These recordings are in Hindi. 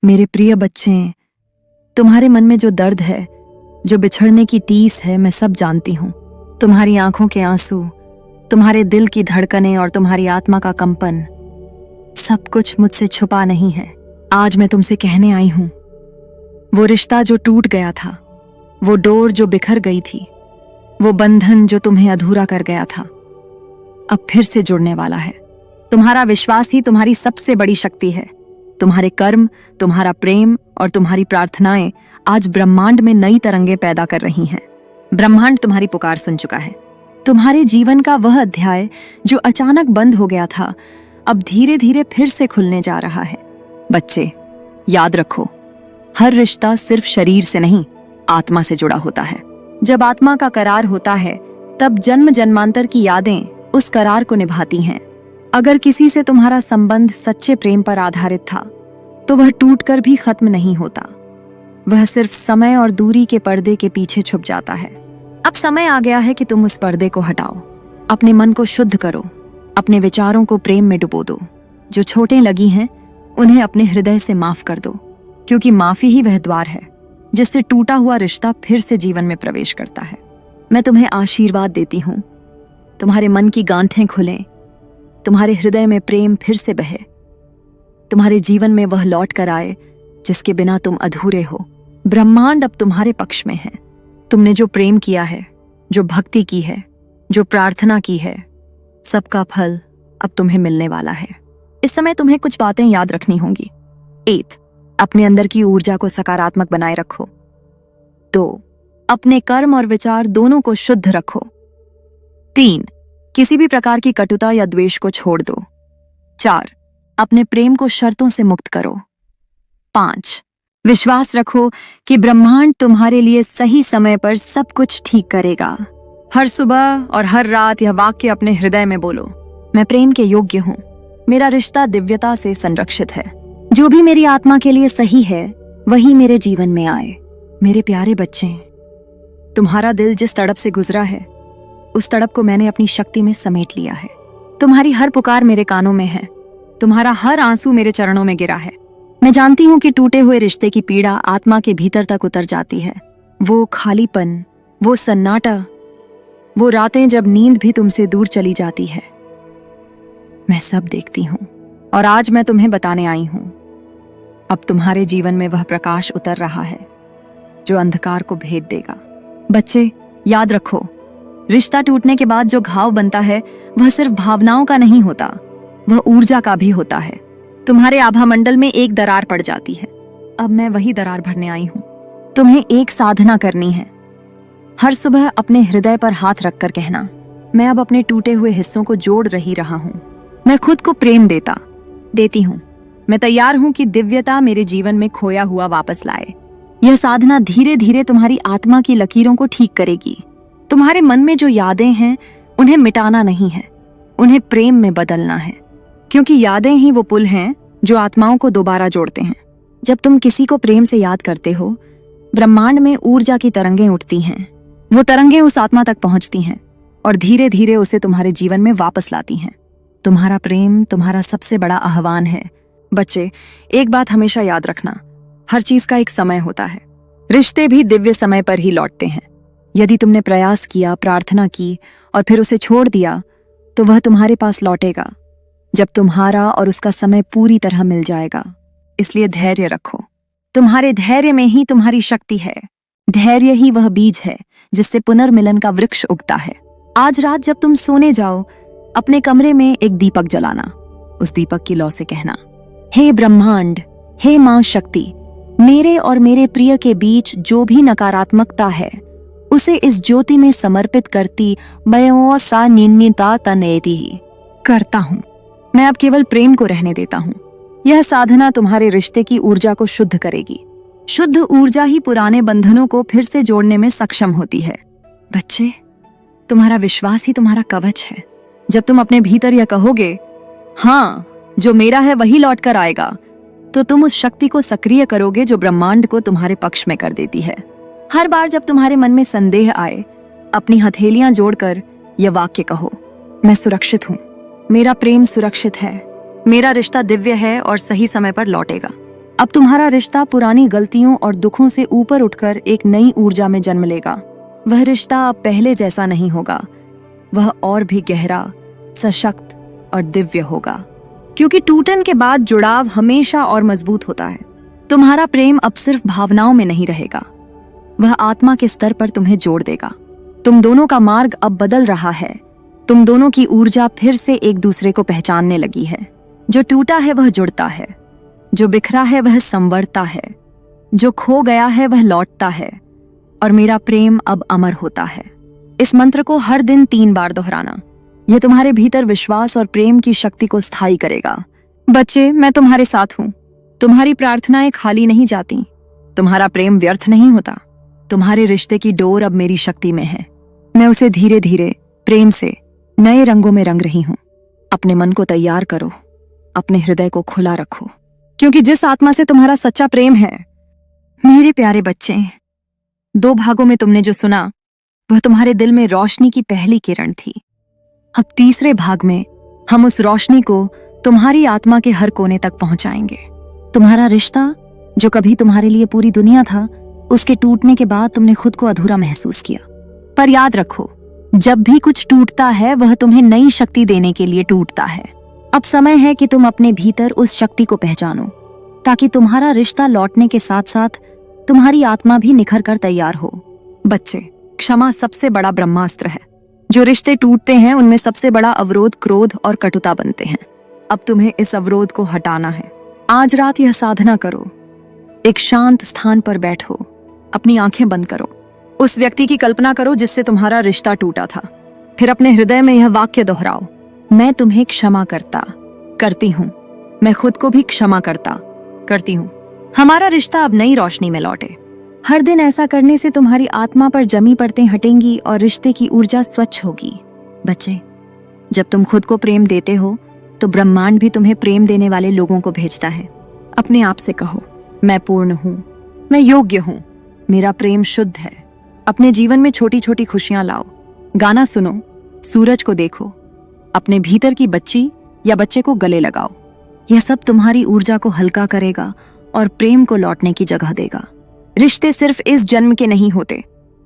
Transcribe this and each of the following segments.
मेरे प्रिय बच्चे, तुम्हारे मन में जो दर्द है, जो बिछड़ने की टीस है, मैं सब जानती हूँ। तुम्हारी आंखों के आंसू, तुम्हारे दिल की धड़कनें और तुम्हारी आत्मा का कंपन, सब कुछ मुझसे छुपा नहीं है। आज मैं तुमसे कहने आई हूं, वो रिश्ता जो टूट गया था, वो डोर जो बिखर गई थी, वो बंधन जो तुम्हें अधूरा कर गया था, अब फिर से जुड़ने वाला है। तुम्हारा विश्वास ही तुम्हारी सबसे बड़ी शक्ति है। तुम्हारे कर्म, तुम्हारा प्रेम और तुम्हारी प्रार्थनाएं आज ब्रह्मांड में नई तरंगें पैदा कर रही हैं। ब्रह्मांड तुम्हारी पुकार सुन चुका है। तुम्हारे जीवन का वह अध्याय जो अचानक बंद हो गया था, अब धीरे धीरे फिर से खुलने जा रहा है। बच्चे, याद रखो, हर रिश्ता सिर्फ शरीर से नहीं, आत्मा से जुड़ा होता है। जब आत्मा का करार होता है, तब जन्म जन्मांतर की यादें उस करार को निभाती हैं। अगर किसी से तुम्हारा संबंध सच्चे प्रेम पर आधारित था, तो वह टूटकर भी खत्म नहीं होता। वह सिर्फ समय और दूरी के पर्दे के पीछे छुप जाता है। अब समय आ गया है कि तुम उस पर्दे को हटाओ, अपने मन को शुद्ध करो, अपने विचारों को प्रेम में डुबो दो। जो चोटें लगी हैं, उन्हें अपने हृदय से माफ कर दो, क्योंकि माफी ही वह द्वार है जिससे टूटा हुआ रिश्ता फिर से जीवन में प्रवेश करता है। मैं तुम्हें आशीर्वाद देती हूँ, तुम्हारे मन की गांठें खुलें, तुम्हारे हृदय में प्रेम फिर से बहे, तुम्हारे जीवन में वह लौट कर आए जिसके बिना तुम अधूरे हो। ब्रह्मांड अब तुम्हारे पक्ष में है। तुमने जो प्रेम किया है, जो भक्ति की है, जो प्रार्थना की है, सबका फल अब तुम्हें मिलने वाला है। इस समय तुम्हें कुछ बातें याद रखनी होंगी। 1. अपने अंदर की ऊर्जा को सकारात्मक बनाए रखो। 2. अपने कर्म और विचार दोनों को शुद्ध रखो। 3. किसी भी प्रकार की कटुता या द्वेष को छोड़ दो। 4. अपने प्रेम को शर्तों से मुक्त करो। 5. विश्वास रखो कि ब्रह्मांड तुम्हारे लिए सही समय पर सब कुछ ठीक करेगा। हर सुबह और हर रात यह वाक्य अपने हृदय में बोलो, मैं प्रेम के योग्य हूँ, मेरा रिश्ता दिव्यता से संरक्षित है। जो भी मेरी आत्मा के लिए सही है, वही मेरे जीवन में आए। मेरे प्यारे बच्चे, तुम्हारा दिल जिस तड़प से गुजरा है, उस तड़प को मैंने अपनी शक्ति में समेट लिया है। तुम्हारी हर पुकार मेरे कानों में है, तुम्हारा हर आंसू मेरे चरणों में गिरा है। मैं जानती हूँ कि टूटे हुए रिश्ते की पीड़ा आत्मा के भीतर तक उतर जाती है। वो खालीपन, वो सन्नाटा, वो रातें जब नींद भी तुमसे दूर चली जाती है, मैं सब देखती हूँ। और आज मैं तुम्हें बताने आई हूँ, अब तुम्हारे जीवन में वह प्रकाश उतर रहा है जो अंधकार को भेद देगा। बच्चे, याद रखो, रिश्ता टूटने के बाद जो घाव बनता है, वह सिर्फ भावनाओं का नहीं होता, वह ऊर्जा का भी होता है। तुम्हारे आभा मंडल में एक दरार पड़ जाती है। अब मैं वही दरार भरने आई हूँ। तुम्हें एक साधना करनी है। हर सुबह अपने हृदय पर हाथ रखकर कहना, मैं अब अपने टूटे हुए हिस्सों को जोड़ रहा हूँ। मैं खुद को प्रेम देती हूँ। मैं तैयार हूँ कि दिव्यता मेरे जीवन में खोया हुआ वापस लाए। यह साधना धीरे धीरे तुम्हारी आत्मा की लकीरों को ठीक करेगी। तुम्हारे मन में जो यादें हैं, उन्हें मिटाना नहीं है, उन्हें प्रेम में बदलना है, क्योंकि यादें ही वो पुल हैं जो आत्माओं को दोबारा जोड़ते हैं। जब तुम किसी को प्रेम से याद करते हो, ब्रह्मांड में ऊर्जा की तरंगें उठती हैं। वो तरंगें उस आत्मा तक पहुंचती हैं और धीरे धीरे उसे तुम्हारे जीवन में वापस लाती हैं। तुम्हारा प्रेम तुम्हारा सबसे बड़ा आह्वान है। बच्चे, एक बात हमेशा याद रखना, हर चीज का एक समय होता है। रिश्ते भी दिव्य समय पर ही लौटते हैं। यदि तुमने प्रयास किया, प्रार्थना की और फिर उसे छोड़ दिया, तो वह तुम्हारे पास लौटेगा जब तुम्हारा और उसका समय पूरी तरह मिल जाएगा। इसलिए धैर्य रखो। तुम्हारे धैर्य में ही तुम्हारी शक्ति है। धैर्य ही वह बीज है जिससे पुनर्मिलन का वृक्ष उगता है। आज रात जब तुम सोने जाओ, अपने कमरे में एक दीपक जलाना। उस दीपक की लौ से कहना, हे ब्रह्मांड, हे मां शक्ति, मेरे और मेरे प्रिय के बीच जो भी नकारात्मकता है, उसे इस ज्योति में समर्पित करती मैं सा निन्निता तनेति ही करता हूँ। मैं अब केवल प्रेम को रहने देता हूँ। यह साधना तुम्हारे रिश्ते की ऊर्जा को शुद्ध करेगी। शुद्ध ऊर्जा ही पुराने बंधनों को फिर से जोड़ने में सक्षम होती है। बच्चे, तुम्हारा विश्वास ही तुम्हारा कवच है। जब तुम अपने भीतर यह कहोगे, हाँ, जो मेरा है वही लौट कर आएगा, तो तुम उस शक्ति को सक्रिय करोगे जो ब्रह्मांड को तुम्हारे पक्ष में कर देती है। हर बार जब तुम्हारे मन में संदेह आए, अपनी हथेलियां जोड़कर यह वाक्य कहो, मैं सुरक्षित हूँ, मेरा प्रेम सुरक्षित है, मेरा रिश्ता दिव्य है और सही समय पर लौटेगा। अब तुम्हारा रिश्ता पुरानी गलतियों और दुखों से ऊपर उठकर एक नई ऊर्जा में जन्म लेगा। वह रिश्ता अब पहले जैसा नहीं होगा, वह और भी गहरा, सशक्त और दिव्य होगा, क्योंकि टूटन के बाद जुड़ाव हमेशा और मजबूत होता है। तुम्हारा प्रेम अब सिर्फ भावनाओं में नहीं रहेगा, वह आत्मा के स्तर पर तुम्हें जोड़ देगा। तुम दोनों का मार्ग अब बदल रहा है। तुम दोनों की ऊर्जा फिर से एक दूसरे को पहचानने लगी है। जो टूटा है वह जुड़ता है, जो बिखरा है वह संवरता है, जो खो गया है वह लौटता है, और मेरा प्रेम अब अमर होता है। इस मंत्र को हर दिन 3 बार दोहराना। यह तुम्हारे भीतर विश्वास और प्रेम की शक्ति को स्थायी करेगा। बच्चे, मैं तुम्हारे साथ हूं। तुम्हारी प्रार्थनाएं खाली नहीं जाती, तुम्हारा प्रेम व्यर्थ नहीं होता। तुम्हारे रिश्ते की डोर अब मेरी शक्ति में है। मैं उसे धीरे धीरे प्रेम से नए रंगों में रंग रही हूं। अपने मन को तैयार करो, अपने हृदय को खुला रखो, क्योंकि जिस आत्मा से तुम्हारा सच्चा प्रेम है। मेरे प्यारे बच्चे, 2 भागों में तुमने जो सुना वह तुम्हारे दिल में रोशनी की पहली किरण थी। अब तीसरे भाग में हम उस रोशनी को तुम्हारी आत्मा के हर कोने तक पहुंचाएंगे। तुम्हारा रिश्ता जो कभी तुम्हारे लिए पूरी दुनिया था, उसके टूटने के बाद तुमने खुद को अधूरा महसूस किया। पर याद रखो, जब भी कुछ टूटता है वह तुम्हें नई शक्ति देने के लिए टूटता है। अब समय है कि तुम अपने भीतर उस शक्ति को पहचानो, ताकि तुम्हारा रिश्ता लौटने के साथ साथ तुम्हारी आत्मा भी निखर कर तैयार हो। बच्चे, क्षमा सबसे बड़ा ब्रह्मास्त्र है। जो रिश्ते टूटते हैं उनमें सबसे बड़ा अवरोध क्रोध और कटुता बनते हैं। अब तुम्हें इस अवरोध को हटाना है। आज रात यह साधना करो। एक शांत स्थान पर बैठो, अपनी आंखें बंद करो, उस व्यक्ति की कल्पना करो जिससे तुम्हारा रिश्ता टूटा था। फिर अपने हृदय में यह वाक्य दोहराओ, मैं तुम्हें क्षमा करती हूँ। मैं खुद को भी क्षमा करती हूँ। हमारा रिश्ता अब नई रोशनी में लौटे। हर दिन ऐसा करने से तुम्हारी आत्मा पर जमी परतें हटेंगी और रिश्ते की ऊर्जा स्वच्छ होगी। बच्चे, जब तुम खुद को प्रेम देते हो तो ब्रह्मांड भी तुम्हें प्रेम देने वाले लोगों को भेजता है। अपने आप से कहो, मैं पूर्ण हूँ, मैं योग्य हूँ, मेरा प्रेम शुद्ध है। अपने जीवन में छोटी छोटी खुशियां लाओ। गाना सुनो, सूरज को देखो, अपने भीतर की बच्ची या बच्चे को गले लगाओ। यह सब तुम्हारी ऊर्जा को हल्का करेगा और प्रेम को लौटने की जगह देगा। रिश्ते सिर्फ इस जन्म के नहीं होते,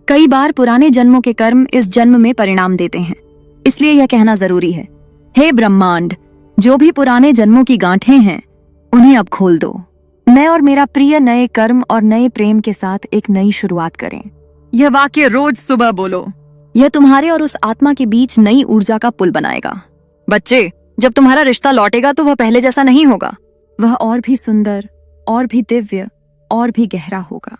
कई बार पुराने जन्मों के कर्म इस जन्म में परिणाम देते हैं। इसलिए यह कहना जरूरी है, हे ब्रह्मांड, जो भी पुराने जन्मों की गांठें हैं उन्हें अब खोल दो। मैं और मेरा प्रिय नए कर्म और नए प्रेम के साथ एक नई शुरुआत करें। यह वाक्य रोज सुबह बोलो। यह तुम्हारे और उस आत्मा के बीच नई ऊर्जा का पुल बनाएगा। बच्चे, जब तुम्हारा रिश्ता लौटेगा तो वह पहले जैसा नहीं होगा। वह और भी सुंदर, और भी दिव्य, और भी गहरा होगा।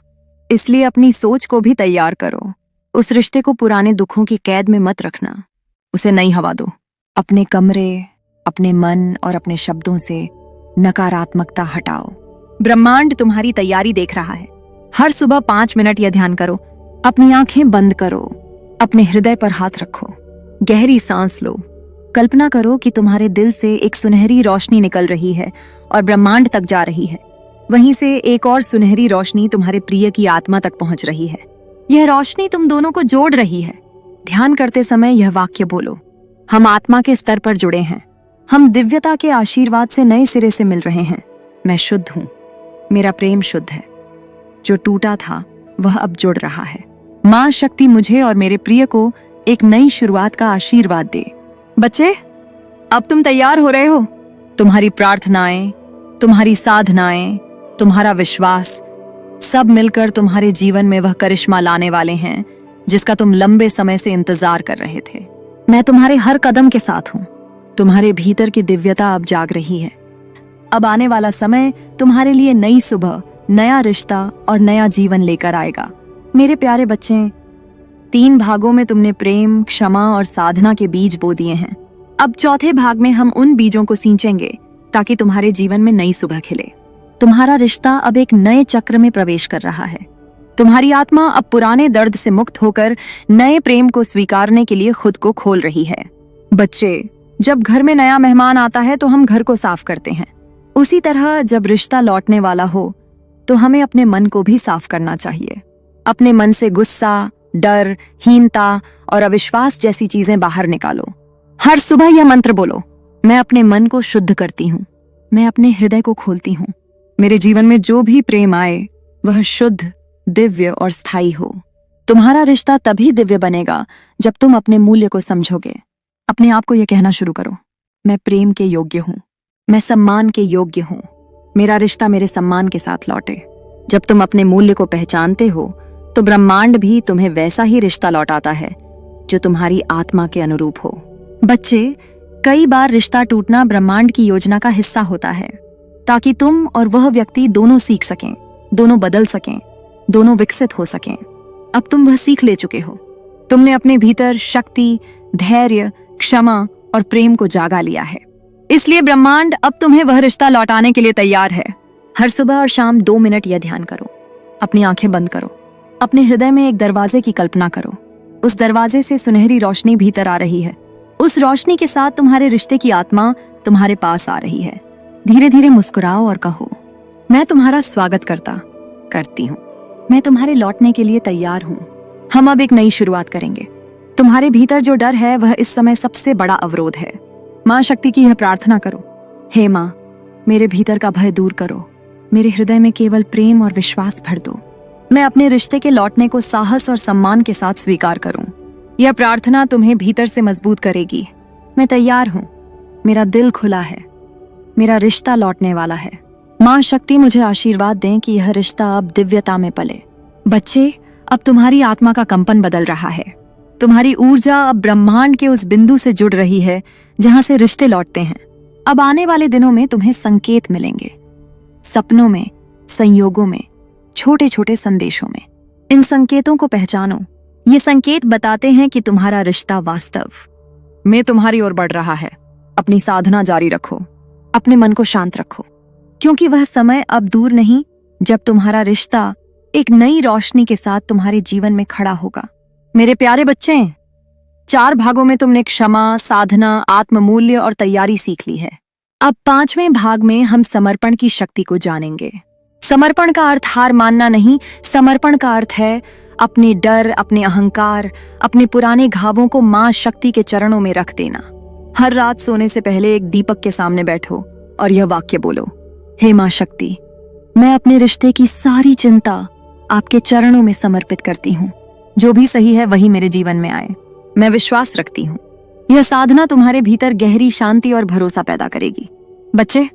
इसलिए अपनी सोच को भी तैयार करो। उस रिश्ते को पुराने दुखों की कैद में मत रखना, उसे नई हवा दो। अपने कमरे, अपने मन और अपने शब्दों से नकारात्मकता हटाओ। ब्रह्मांड तुम्हारी तैयारी देख रहा है। हर सुबह 5 मिनट यह ध्यान करो। अपनी आंखें बंद करो, अपने हृदय पर हाथ रखो, गहरी सांस लो। कल्पना करो कि तुम्हारे दिल से एक सुनहरी रोशनी निकल रही है और ब्रह्मांड तक जा रही है। वहीं से एक और सुनहरी रोशनी तुम्हारे प्रिय की आत्मा तक पहुंच रही है। यह रोशनी तुम दोनों को जोड़ रही है। ध्यान करते समय यह वाक्य बोलो, हम आत्मा के स्तर पर जुड़े हैं। हम दिव्यता के आशीर्वाद से नए सिरे से मिल रहे हैं। मैं शुद्ध हूं, मेरा प्रेम शुद्ध है। जो टूटा था वह अब जुड़ रहा है। मां शक्ति मुझे और मेरे प्रिय को एक नई शुरुआत का आशीर्वाद दे। बच्चे, अब तुम तैयार हो रहे हो। तुम्हारी प्रार्थनाएं, तुम्हारी साधनाएं, तुम्हारा विश्वास, सब मिलकर तुम्हारे जीवन में वह करिश्मा लाने वाले हैं जिसका तुम लंबे समय से इंतजार कर रहे थे। मैं तुम्हारे हर कदम के साथ हूं। तुम्हारे भीतर की दिव्यता अब जाग रही है। अब आने वाला समय तुम्हारे लिए नई सुबह, नया रिश्ता और नया जीवन लेकर आएगा। मेरे प्यारे बच्चे, 3 भागों में तुमने प्रेम, क्षमा और साधना के बीज बो दिए हैं। अब चौथे भाग में हम उन बीजों को सींचेंगे ताकि तुम्हारे जीवन में नई सुबह खिले। तुम्हारा रिश्ता अब एक नए चक्र में प्रवेश कर रहा है। तुम्हारी आत्मा अब पुराने दर्द से मुक्त होकर नए प्रेम को स्वीकारने के लिए खुद को खोल रही है। बच्चे, जब घर में नया मेहमान आता है तो हम घर को साफ करते हैं। उसी तरह जब रिश्ता लौटने वाला हो तो हमें अपने मन को भी साफ करना चाहिए। अपने मन से गुस्सा, डर, हीनता और अविश्वास जैसी चीजें बाहर निकालो। हर सुबह यह मंत्र बोलो, मैं अपने मन को शुद्ध करती हूँ, मैं अपने हृदय को खोलती हूँ, मेरे जीवन में जो भी प्रेम आए वह शुद्ध, दिव्य और स्थायी हो। तुम्हारा रिश्ता तभी दिव्य बनेगा जब तुम अपने मूल्य को समझोगे। अपने आप को यह कहना शुरू करो, मैं प्रेम के योग्य हूं, मैं सम्मान के योग्य हूं, मेरा रिश्ता मेरे सम्मान के साथ लौटे। जब तुम अपने मूल्य को पहचानते हो तो ब्रह्मांड भी तुम्हें वैसा ही रिश्ता लौटाता है जो तुम्हारी आत्मा के अनुरूप हो। बच्चे, कई बार रिश्ता टूटना ब्रह्मांड की योजना का हिस्सा होता है, ताकि तुम और वह व्यक्ति दोनों सीख सकें, दोनों बदल सकें, दोनों विकसित हो सकें। अब तुम वह सीख ले चुके हो। तुमने अपने भीतर शक्ति, धैर्य, क्षमा और प्रेम को जागा लिया है। इसलिए ब्रह्मांड अब तुम्हें वह रिश्ता लौटाने के लिए तैयार है। हर सुबह और शाम 2 मिनट यह ध्यान करो। अपनी आंखें बंद करो। अपने हृदय में एक दरवाजे की कल्पना करो। उस दरवाजे से सुनहरी रोशनी भीतर आ रही है। उस रोशनी के साथ तुम्हारे रिश्ते की आत्मा तुम्हारे पास आ रही है। धीरे धीरे मुस्कुराओ और कहो, मैं तुम्हारा स्वागत करती हूँ। मैं तुम्हारे लौटने के लिए तैयार हूँ। हम अब एक नई शुरुआत करेंगे। तुम्हारे भीतर जो डर है वह इस समय सबसे बड़ा अवरोध है। माँ शक्ति की यह प्रार्थना करो, हे माँ, मेरे भीतर का भय दूर करो। मेरे हृदय में केवल प्रेम और विश्वास भर दो। मैं अपने रिश्ते के लौटने को साहस और सम्मान के साथ स्वीकार करूं। यह प्रार्थना तुम्हें भीतर से मजबूत करेगी। मैं तैयार हूं। मेरा दिल खुला है। मेरा रिश्ता लौटने वाला है। माँ शक्ति मुझे आशीर्वाद दें कि यह रिश्ता अब दिव्यता में पले। बच्चे, अब तुम्हारी आत्मा का कंपन बदल रहा है। तुम्हारी ऊर्जा अब ब्रह्मांड के उस बिंदु से जुड़ रही है जहां से रिश्ते लौटते हैं। अब आने वाले दिनों में तुम्हें संकेत मिलेंगे, सपनों में, संयोगों में, छोटे छोटे संदेशों में। इन संकेतों को पहचानो। ये संकेत बताते हैं कि तुम्हारा रिश्ता वास्तव में तुम्हारी ओर बढ़ रहा है। अपनी साधना जारी रखो। अपने मन को शांत रखो, क्योंकि वह समय अब दूर नहीं जब तुम्हारा रिश्ता एक नई रोशनी के साथ तुम्हारे जीवन में खड़ा होगा। मेरे प्यारे बच्चे, 4 भागों में तुमने क्षमा, साधना, आत्ममूल्य और तैयारी सीख ली है। अब 5वें भाग में हम समर्पण की शक्ति को जानेंगे। समर्पण का अर्थ हार मानना नहीं। समर्पण का अर्थ है अपने डर, अपने अहंकार, अपने पुराने घावों को माँ शक्ति के चरणों में रख देना। हर रात सोने से पहले एक दीपक के सामने बैठो और यह वाक्य बोलो, हे माँ शक्ति, मैं अपने रिश्ते की सारी चिंता आपके चरणों में समर्पित करती हूँ। जो भी सही है वही मेरे जीवन में आए। मैं विश्वास रखती हूँ। यह साधना तुम्हारे भीतर गहरी शांति और भरोसा पैदा करेगी। बच्चे,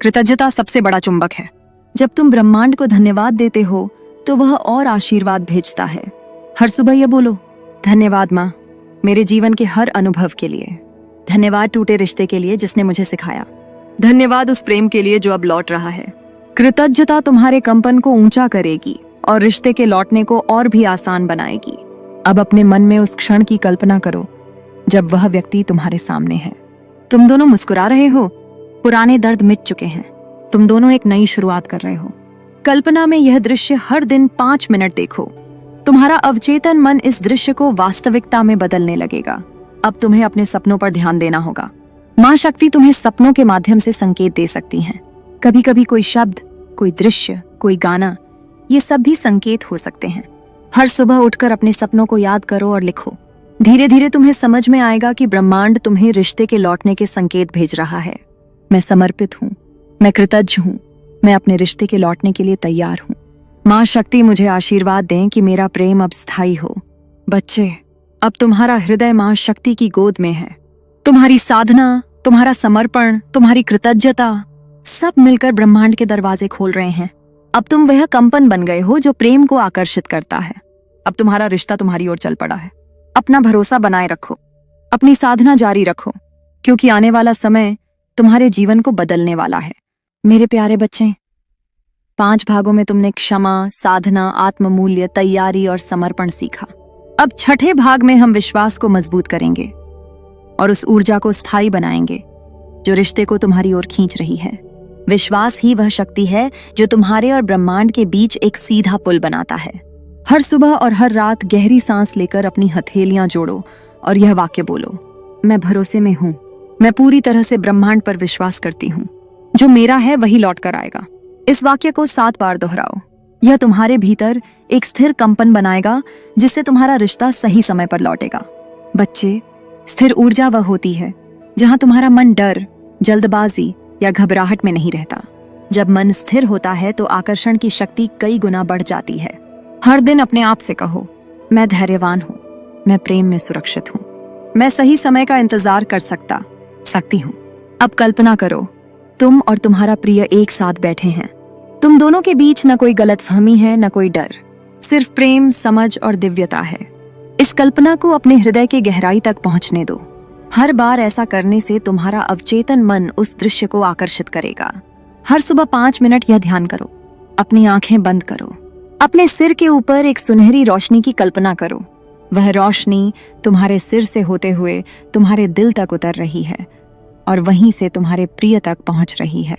कृतज्ञता सबसे बड़ा चुंबक है। जब तुम ब्रह्मांड को धन्यवाद देते हो तो वह और आशीर्वाद भेजता है। हर सुबह यह बोलो, धन्यवाद माँ, मेरे जीवन के हर अनुभव के लिए। धन्यवाद टूटे रिश्ते के लिए जिसने मुझे सिखाया। धन्यवाद उस प्रेम के लिए जो अब लौट रहा है। कृतज्ञता तुम्हारे कंपन को ऊंचा करेगी और रिश्ते के लौटने को और भी आसान बनाएगी। अब अपने मन में उस क्षण की कल्पना करो जब वह व्यक्ति तुम्हारे सामने है। तुम दोनों मुस्कुरा रहे हो। पुराने दर्द मिट चुके हैं। तुम दोनों एक नई शुरुआत कर रहे हो। कल्पना में यह दृश्य हर दिन 5 मिनट देखो। तुम्हारा अवचेतन मन इस दृश्य को वास्तविकता में बदलने लगेगा। अब तुम्हें अपने सपनों पर ध्यान देना होगा। माँ शक्ति तुम्हें सपनों के माध्यम से संकेत दे सकती हैं। कभी कभी कोई शब्द, कोई दृश्य, कोई गाना, ये सब भी संकेत हो सकते हैं। हर सुबह उठकर अपने सपनों को याद करो और लिखो। धीरे धीरे तुम्हें समझ में आएगा कि ब्रह्मांड तुम्हें रिश्ते के लौटने के संकेत भेज रहा है। मैं समर्पित हूँ, मैं कृतज्ञ हूँ, मैं अपने रिश्ते के लौटने के लिए तैयार हूँ। माँ शक्ति मुझे आशीर्वाद दें कि मेरा प्रेम अब स्थायी हो। बच्चे, अब तुम्हारा हृदय माँ शक्ति की गोद में है। तुम्हारी साधना, तुम्हारा समर्पण, तुम्हारी कृतज्ञता सब मिलकर ब्रह्मांड के दरवाजे खोल रहे हैं। अब तुम वह कंपन बन गए हो जो प्रेम को आकर्षित करता है। अब तुम्हारा रिश्ता तुम्हारी ओर चल पड़ा है। अपना भरोसा बनाए रखो। अपनी साधना जारी रखो, क्योंकि आने वाला समय तुम्हारे जीवन को बदलने वाला है। मेरे प्यारे बच्चे, 5 भागों में तुमने क्षमा, साधना, आत्ममूल्य, तैयारी और समर्पण सीखा। अब 6ठे भाग में हम विश्वास को मजबूत करेंगे और उस ऊर्जा को स्थायी बनाएंगे जो रिश्ते को तुम्हारी ओर खींच रही है। विश्वास ही वह शक्ति है जो तुम्हारे और ब्रह्मांड के बीच एक सीधा पुल बनाता है। हर सुबह और हर रात गहरी सांस लेकर अपनी हथेलियां जोड़ो और यह वाक्य बोलो, मैं भरोसे में हूं। मैं पूरी तरह से ब्रह्मांड पर विश्वास करती हूं। जो मेरा है वही लौट कर आएगा। इस वाक्य को 7 बार दोहराओ। यह तुम्हारे भीतर एक स्थिर कंपन बनाएगा जिससे तुम्हारा रिश्ता सही समय पर लौटेगा। बच्चे, स्थिर ऊर्जा वह होती है जहां तुम्हारा मन डर, जल्दबाजी या घबराहट में नहीं रहता। जब मन स्थिर होता है तो आकर्षण की शक्ति कई गुना बढ़ जाती है। हर दिन अपने आप से कहो, मैं धैर्यवान हूँ, मैं प्रेम में सुरक्षित हूँ, मैं सही समय का इंतजार कर सकती हूँ। अब कल्पना करो, तुम और तुम्हारा प्रिय एक साथ बैठे हैं। तुम दोनों के बीच न कोई गलतफहमी है, न कोई डर, सिर्फ प्रेम, समझ और दिव्यता है। इस कल्पना को अपने हृदय की गहराई तक पहुंचने दो। हर बार ऐसा करने से तुम्हारा अवचेतन मन उस दृश्य को आकर्षित करेगा। हर सुबह 5 मिनट यह ध्यान करो। अपनी आंखें बंद करो। अपने सिर के ऊपर एक सुनहरी रोशनी की कल्पना करो। वह रोशनी तुम्हारे सिर से होते हुए तुम्हारे दिल तक उतर रही है और वहीं से तुम्हारे प्रिय तक पहुंच रही है।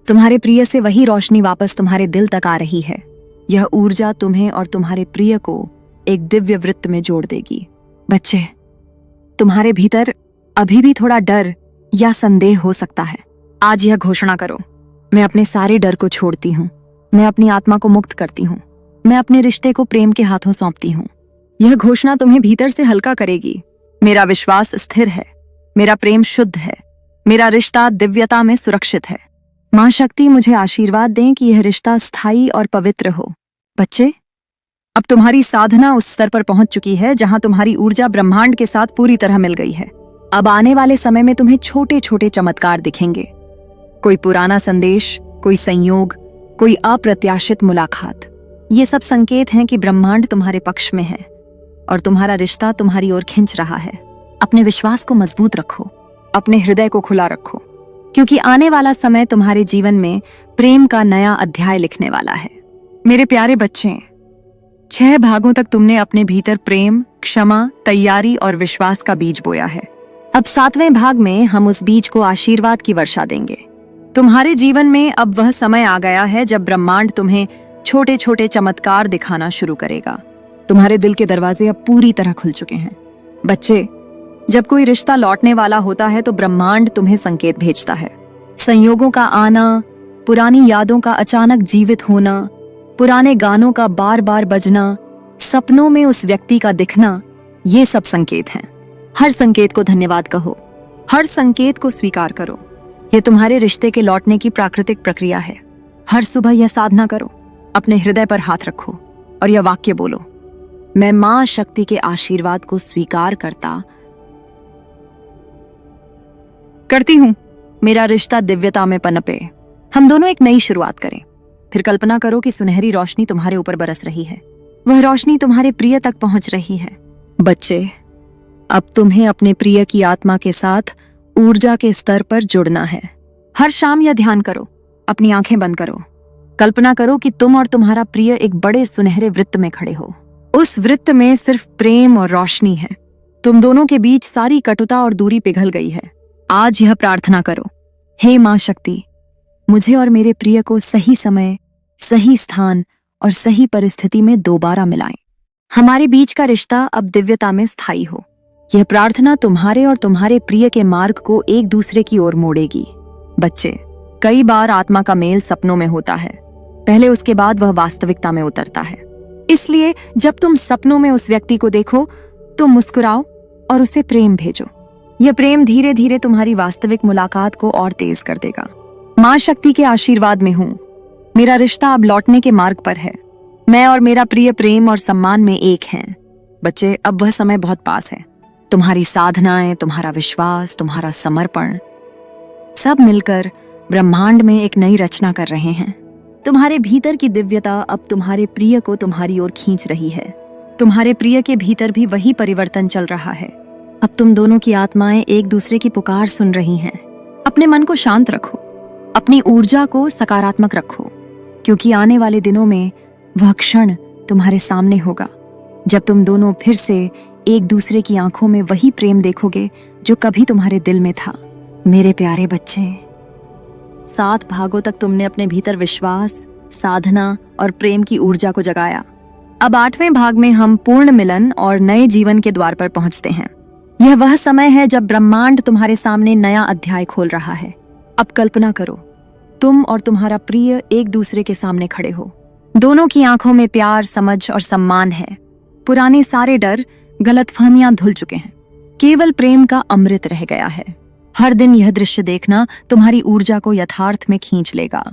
तुम्हारे प्रिय से वही रोशनी वापस तुम्हारे दिल तक आ रही है। यह ऊर्जा तुम्हें और तुम्हारे प्रिय को एक दिव्य वृत्त में जोड़ देगी। बच्चे, तुम्हारे भीतर अभी भी थोड़ा डर या संदेह हो सकता है। आज यह घोषणा करो, मैं अपने सारे डर को छोड़ती हूँ, मैं अपनी आत्मा को मुक्त करती हूँ, मैं अपने रिश्ते को प्रेम के हाथों सौंपती हूँ। यह घोषणा तुम्हें भीतर से हल्का करेगी। मेरा विश्वास स्थिर है, मेरा प्रेम शुद्ध है, मेरा रिश्ता दिव्यता में सुरक्षित है। मां शक्ति मुझे आशीर्वाद दें कि यह रिश्ता स्थायी और पवित्र हो। बच्चे, अब तुम्हारी साधना उस स्तर पर पहुंच चुकी है जहां तुम्हारी ऊर्जा ब्रह्मांड के साथ पूरी तरह मिल गई है। अब आने वाले समय में तुम्हें छोटे छोटे चमत्कार दिखेंगे। कोई पुराना संदेश, कोई संयोग, कोई अप्रत्याशित मुलाकात। ये सब संकेत हैं कि ब्रह्मांड तुम्हारे पक्ष में है और तुम्हारा रिश्ता तुम्हारी ओर खिंच रहा है। अपने विश्वास को मजबूत रखो, अपने हृदय को खुला रखो, क्योंकि आने वाला समय तुम्हारे जीवन में प्रेम का नया अध्याय लिखने वाला है। मेरे प्यारे बच्चे, 6 भागों तक तुमने अपने भीतर प्रेम, क्षमा, तैयारी और विश्वास का बीज बोया है। अब 7वें भाग में हम उस बीज को आशीर्वाद की वर्षा देंगे। तुम्हारे जीवन में अब वह समय आ गया है जब ब्रह्मांड तुम्हें छोटे छोटे चमत्कार दिखाना शुरू करेगा। तुम्हारे दिल के दरवाजे अब पूरी तरह खुल चुके हैं। बच्चे, जब कोई रिश्ता लौटने वाला होता है तो ब्रह्मांड तुम्हें संकेत भेजता है। संयोगों का आना, पुरानी यादों का अचानक जीवित होना, पुराने गानों का बार बार बजना, सपनों में उस व्यक्ति का दिखना, ये सब संकेत हैं। हर संकेत को धन्यवाद कहो, हर संकेत को स्वीकार करो। यह तुम्हारे रिश्ते के लौटने की प्राकृतिक प्रक्रिया है। हर सुबह यह साधना करो, अपने हृदय पर हाथ रखो और यह वाक्य बोलो, मैं मां शक्ति के आशीर्वाद को स्वीकार करती हूं। मेरा रिश्ता दिव्यता में पनपे। हम दोनों एक नई शुरुआत करें। फिर कल्पना करो कि सुनहरी रोशनी तुम्हारे ऊपर बरस रही है। वह रोशनी तुम्हारे प्रिय तक पहुंच रही है। बच्चे, अब तुम्हें अपने प्रिय की आत्मा के साथ ऊर्जा के स्तर पर जुड़ना है। हर शाम यह ध्यान करो, अपनी आंखें बंद करो, कल्पना करो कि तुम और तुम्हारा प्रिय एक बड़े सुनहरे वृत्त में खड़े हो। उस वृत्त में सिर्फ प्रेम और रोशनी है। तुम दोनों के बीच सारी कटुता और दूरी पिघल गई है। आज यह प्रार्थना करो, हे मां शक्ति, मुझे और मेरे प्रिय को सही समय, सही स्थान और सही परिस्थिति में दोबारा मिलाएं। हमारे बीच का रिश्ता अब दिव्यता में स्थायी हो। यह प्रार्थना तुम्हारे और तुम्हारे प्रिय के मार्ग को एक दूसरे की ओर मोड़ेगी। बच्चे, कई बार आत्मा का मेल सपनों में होता है, पहले उसके बाद वह वास्तविकता में उतरता है। इसलिए जब तुम सपनों में उस व्यक्ति को देखो तो मुस्कुराओ और उसे प्रेम भेजो। यह प्रेम धीरे धीरे तुम्हारी वास्तविक मुलाकात को और तेज कर देगा। मां शक्ति के आशीर्वाद में हूं। मेरा रिश्ता अब लौटने के मार्ग पर है। मैं और मेरा प्रिय प्रेम और सम्मान में एक हैं। बच्चे, अब वह समय बहुत पास है। तुम्हारी साधनाएं, तुम्हारा विश्वास, तुम्हारा समर्पण, सब मिलकर ब्रह्मांड में एक नई रचना कर रहे हैं। तुम्हारे भीतर की दिव्यता अब तुम्हारे प्रिय को तुम्हारी ओर खींच रही है। तुम्हारे प्रिय के भीतर भी वही परिवर्तन चल रहा है। अब तुम दोनों की आत्माएं एक दूसरे की पुकार सुन रही हैं। अपने मन को शांत रखो, अपनी ऊर्जा को सकारात्मक रखो, क्योंकि आने वाले दिनों में वह क्षण तुम्हारे सामने होगा जब तुम दोनों फिर से एक दूसरे की आंखों में वही प्रेम देखोगे जो कभी तुम्हारे दिल में था। मेरे प्यारे बच्चे, 7 भागों तक तुमने अपने भीतर विश्वास, साधना और प्रेम की ऊर्जा को जगाया। अब 8वें भाग में हम पूर्ण मिलन और नए जीवन के द्वार पर पहुंचते हैं। यह वह समय है जब ब्रह्मांड तुम्हारे सामने नया अध्याय खोल रहा है। अब कल्पना करो, तुम और तुम्हारा प्रिय एक दूसरे के सामने खड़े हो। दोनों की आंखों में प्यार, समझ और सम्मान है। पुराने सारे डर, गलतफहमियां धुल चुके हैं। केवल प्रेम का अमृत रह गया है। हर दिन यह दृश्य देखना तुम्हारी ऊर्जा को यथार्थ में खींच लेगा।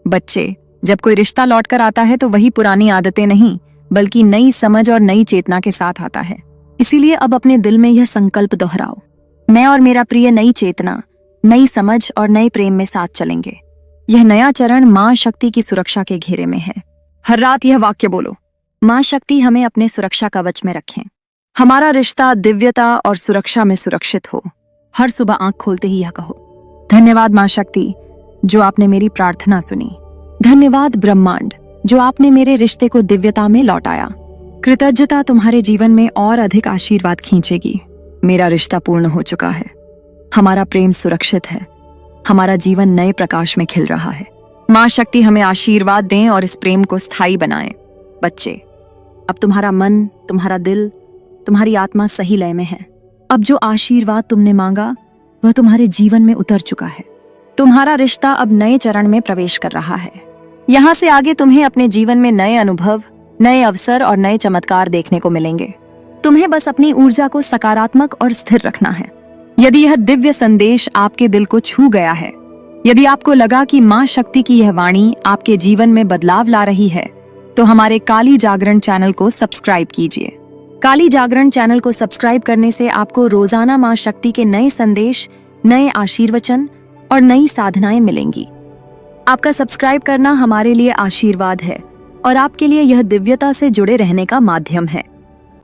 बच्चे, जब कोई रिश्ता लौट कर आता है तो वही पुरानी आदतें नहीं बल्कि नई समझ और नई चेतना के साथ आता है। इसीलिए अब अपने दिल में यह संकल्प दोहराओ, मैं और मेरा प्रिय नई चेतना, नई समझ और नए प्रेम में साथ चलेंगे। यह नया चरण माँ शक्ति की सुरक्षा के घेरे में है। हर रात यह वाक्य बोलो, माँ शक्ति हमें अपने सुरक्षा कवच में रखें। हमारा रिश्ता दिव्यता और सुरक्षा में सुरक्षित हो। हर सुबह आंख खोलते ही यह कहो, धन्यवाद माँ शक्ति जो आपने मेरी प्रार्थना सुनी। धन्यवाद ब्रह्मांड जो आपने मेरे रिश्ते को दिव्यता में लौटाया। कृतज्ञता तुम्हारे जीवन में और अधिक आशीर्वाद खींचेगी। मेरा रिश्ता पूर्ण हो चुका है। हमारा प्रेम सुरक्षित है। हमारा जीवन नए प्रकाश में खिल रहा है। माँ शक्ति हमें आशीर्वाद दें और इस प्रेम को स्थायी बनाएं। बच्चे, अब तुम्हारा मन, तुम्हारा दिल, तुम्हारी आत्मा सही लय में है। अब जो आशीर्वाद तुमने मांगा वह तुम्हारे जीवन में उतर चुका है। तुम्हारा रिश्ता अब नए चरण में प्रवेश कर रहा है। यहाँ से आगे तुम्हें अपने जीवन में नए अनुभव, नए अवसर और नए चमत्कार देखने को मिलेंगे। तुम्हें बस अपनी ऊर्जा को सकारात्मक और स्थिर रखना है। यदि यह दिव्य संदेश आपके दिल को छू गया है, यदि आपको लगा कि माँ शक्ति की यह वाणी आपके जीवन में बदलाव ला रही है, तो हमारे काली जागरण चैनल को सब्सक्राइब कीजिए। काली जागरण चैनल को सब्सक्राइब करने से आपको रोजाना माँ शक्ति के नए संदेश, नए आशीर्वचन और नई साधनाएं मिलेंगी। आपका सब्सक्राइब करना हमारे लिए आशीर्वाद है और आपके लिए यह दिव्यता से जुड़े रहने का माध्यम है।